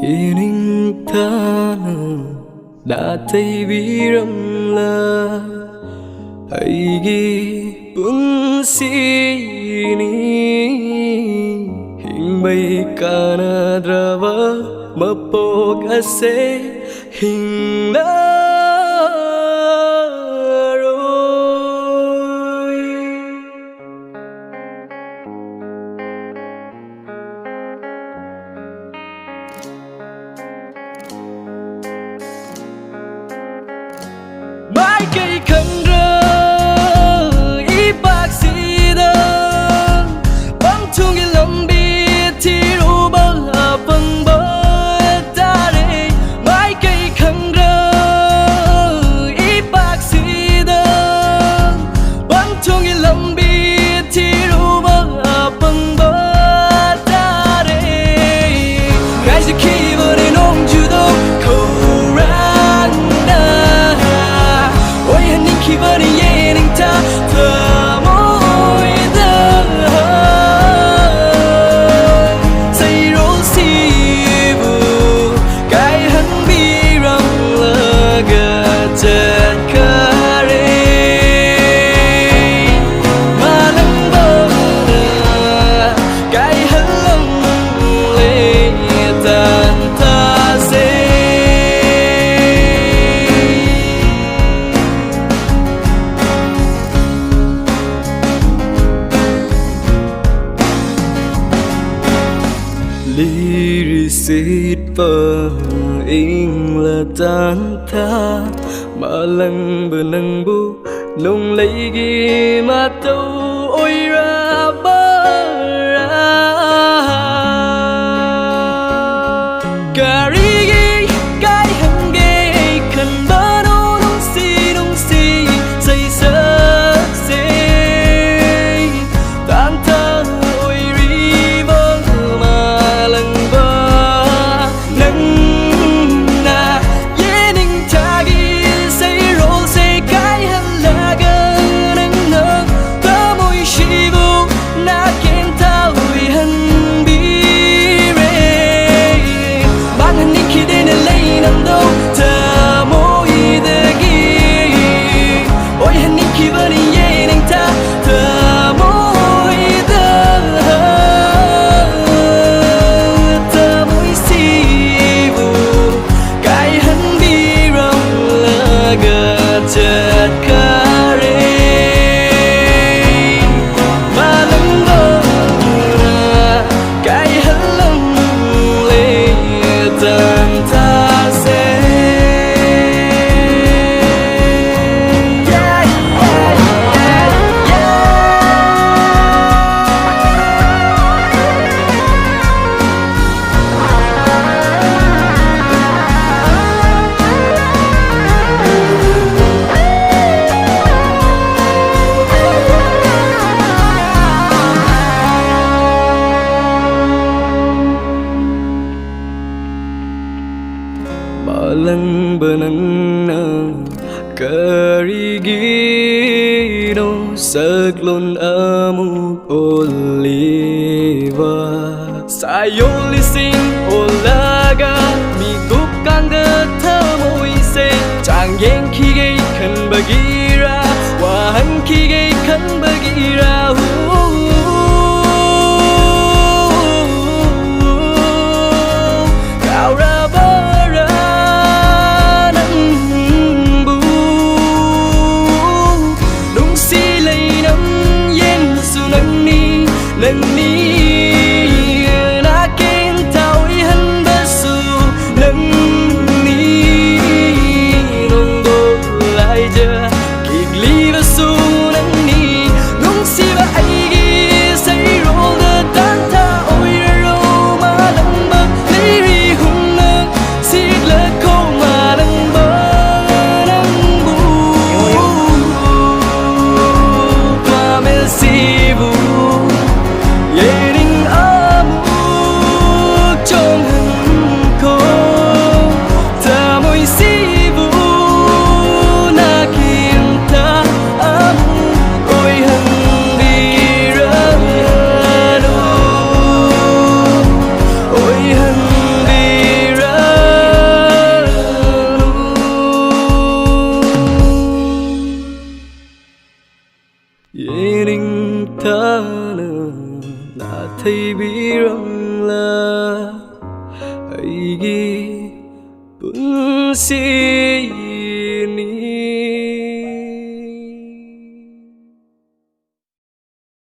Ining thana đã thấy bi râm la aigi punsi ni hình bay kana drava mapogase hình la mãi cây khăn rơ ý bác sĩ đơn băng chung cái lòng bi thì ru bơ bằng bơ ta đây mãi cây khăn rơ ý bác sĩ đơn băng chung cái lòng bi thì ru bơ bằng bơ ta đây ngay từ khi vừa đến ông chưa đâu cầu khi vẫn yên anh ta thở môi thở say rối si vu cái hắn bi răng lơ gật chợt kare mà lăng bơ cái hắn lăng lê Taanthase Lirisít và in là Taanthase mà lăng bờ nâng bu nông lấy ghi mà tâu ôi ra bơ ra cà ri ghi cái hăng ghê khăn bơ nô nông si say sơ xê Taanthase ôi ri bơ mà lăng chợt kare mà lăng bơ cái hắn lăng lê Taanthase lăng bờ nâng nơ karigino sắc lon amu oliva sayoli sing olaga mi gup kang de thamoi se chang yen khi gây khăn bagira wa han khi gây khăn bagira lần ní đã kén tao ý hắn bớt su lần ní nông đô lại giờ yening thana na thai biramla aigi punsi ni